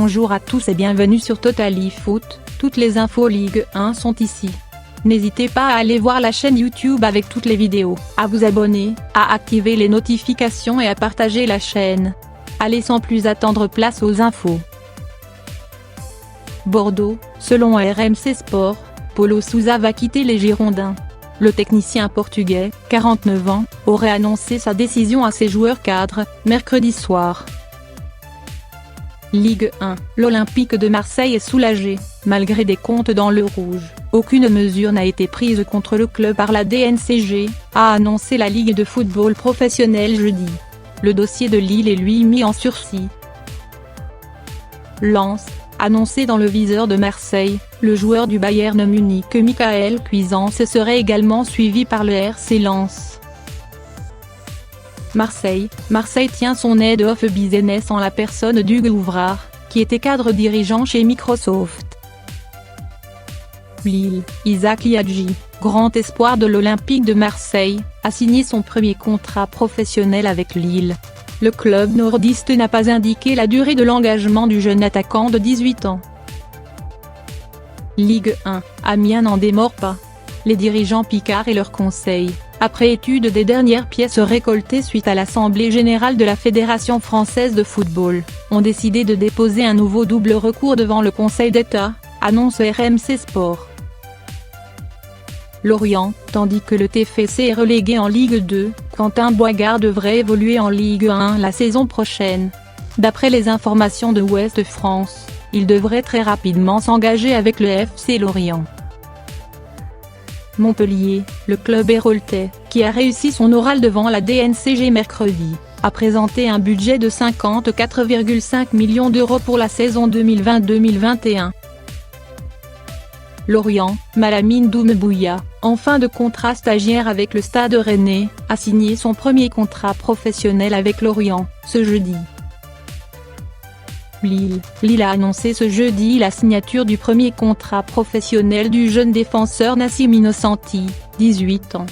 Bonjour à tous et bienvenue sur Total-e-Foot, toutes les infos Ligue 1 sont ici. N'hésitez pas à aller voir la chaîne YouTube avec toutes les vidéos, à vous abonner, à activer les notifications et à partager la chaîne. Allez sans plus attendre, place aux infos. Bordeaux, selon RMC Sport, Paulo Sousa va quitter les Girondins. Le technicien portugais, 49 ans, aurait annoncé sa décision à ses joueurs cadres, mercredi soir. Ligue 1, l'Olympique de Marseille est soulagé, malgré des comptes dans le rouge. Aucune mesure n'a été prise contre le club par la DNCG, a annoncé la Ligue de football professionnel jeudi. Le dossier de Lille est lui mis en sursis. Lens, annoncé dans le viseur de Marseille, le joueur du Bayern Munich Michael Cuisance serait également suivi par le RC Lens. Marseille tient son head of business en la personne d'Hugues Ouvrard, qui était cadre dirigeant chez Microsoft. Lille, Isaac Liadji, grand espoir de l'Olympique de Marseille, a signé son premier contrat professionnel avec Lille. Le club nordiste n'a pas indiqué la durée de l'engagement du jeune attaquant de 18 ans. Ligue 1, Amiens n'en démord pas. Les dirigeants Picard et leurs conseils, après étude des dernières pièces récoltées suite à l'Assemblée générale de la Fédération française de football, ont décidé de déposer un nouveau double recours devant le Conseil d'État, annonce RMC Sport. Lorient, tandis que le TFC est relégué en Ligue 2, Quentin Boigard devrait évoluer en Ligue 1 la saison prochaine. D'après les informations de Ouest France, il devrait très rapidement s'engager avec le FC Lorient. Montpellier, le club héroltais, qui a réussi son oral devant la DNCG mercredi, a présenté un budget de 54,5 millions d'euros pour la saison 2020-2021. Lorient, Malamine Doumbouya, en fin de contrat stagiaire avec le Stade Rennais, a signé son premier contrat professionnel avec Lorient, ce jeudi. Lille a annoncé ce jeudi la signature du premier contrat professionnel du jeune défenseur Nassim Innocenti, 18 ans.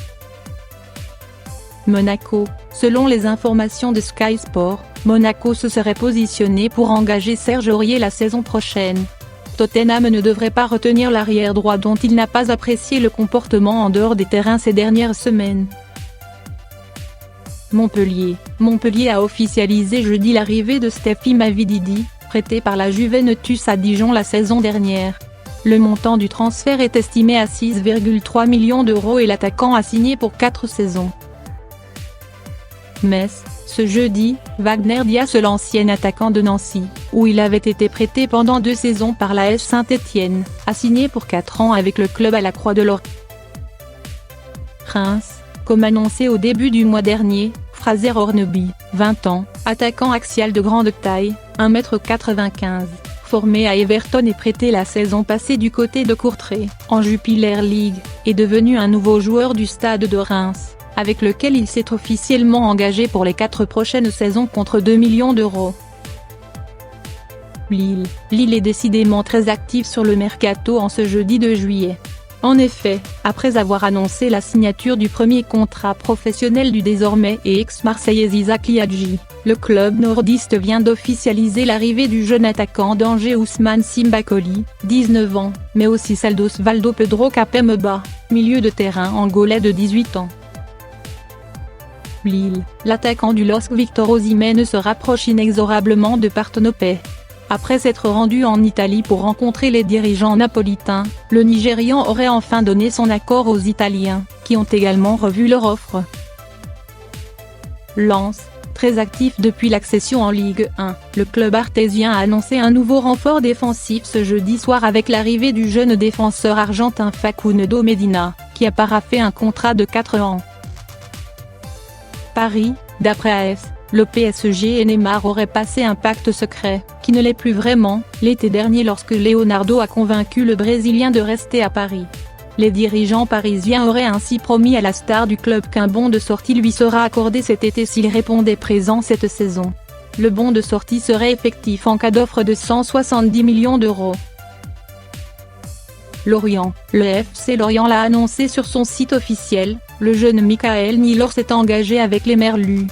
Monaco, selon les informations de Sky Sport, Monaco se serait positionné pour engager Serge Aurier la saison prochaine. Tottenham ne devrait pas retenir l'arrière droit dont il n'a pas apprécié le comportement en dehors des terrains ces dernières semaines. Montpellier a officialisé jeudi l'arrivée de Stephy Mavididi, prêté par la Juventus à Dijon la saison dernière. Le montant du transfert est estimé à 6,3 millions d'euros et l'attaquant a signé pour 4 saisons. Metz, ce jeudi, Wagner Dias, l'ancien attaquant de Nancy, où il avait été prêté pendant 2 saisons par l'AS Saint-Étienne, a signé pour 4 ans avec le club à la Croix de l'Or. Reims, comme annoncé au début du mois dernier, Fraser Hornby, 20 ans, attaquant axial de grande taille, 1,95 m, formé à Everton et prêté la saison passée du côté de Courtrai, en Jupiler League, est devenu un nouveau joueur du Stade de Reims, avec lequel il s'est officiellement engagé pour les 4 prochaines saisons contre 2 millions d'euros. Lille est décidément très active sur le mercato en ce jeudi 2 juillet. En effet, après avoir annoncé la signature du premier contrat professionnel du désormais ex-marseillais Isaac Liadji, le club nordiste vient d'officialiser l'arrivée du jeune attaquant d'Angers Ousmane Simbakoli, 19 ans, mais aussi celle d'Osvaldo Pedro Capemba, milieu de terrain angolais de 18 ans. Lille, l'attaquant du LOSC Victor Osimhen se rapproche inexorablement de Partenopée. Après s'être rendu en Italie pour rencontrer les dirigeants napolitains, le Nigérian aurait enfin donné son accord aux Italiens, qui ont également revu leur offre. Lens, très actif depuis l'accession en Ligue 1, le club artésien a annoncé un nouveau renfort défensif ce jeudi soir avec l'arrivée du jeune défenseur argentin Facundo Medina, qui a paraphé un contrat de 4 ans. Paris, d'après AS, le PSG et Neymar auraient passé un pacte secret, qui ne l'est plus vraiment, l'été dernier lorsque Leonardo a convaincu le Brésilien de rester à Paris. Les dirigeants parisiens auraient ainsi promis à la star du club qu'un bon de sortie lui sera accordé cet été s'il répondait présent cette saison. Le bon de sortie serait effectif en cas d'offre de 170 millions d'euros. Lorient, le FC Lorient l'a annoncé sur son site officiel, le jeune Michael Nilor s'est engagé avec les Merlus.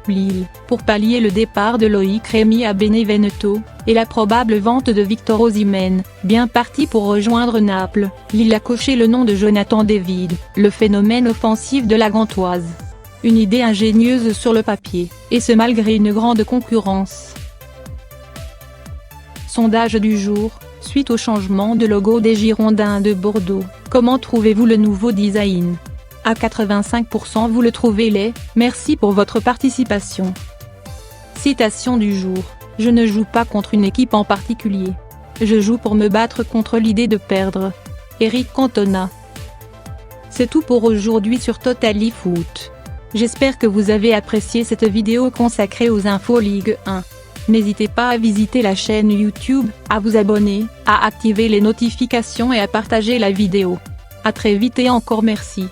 Lille, pour pallier le départ de Loïc Rémy à Benevento, et la probable vente de Victor Osimhen, bien parti pour rejoindre Naples, Lille a coché le nom de Jonathan David, le phénomène offensif de la Gantoise. Une idée ingénieuse sur le papier, et ce malgré une grande concurrence. Sondage du jour, suite au changement de logo des Girondins de Bordeaux, comment trouvez-vous le nouveau design ? À 85% vous le trouvez laid, merci pour votre participation. Citation du jour, je ne joue pas contre une équipe en particulier. Je joue pour me battre contre l'idée de perdre. Eric Cantona. C'est tout pour aujourd'hui sur Total Foot. J'espère que vous avez apprécié cette vidéo consacrée aux infos Ligue 1. N'hésitez pas à visiter la chaîne YouTube, à vous abonner, à activer les notifications et à partager la vidéo. À très vite et encore merci.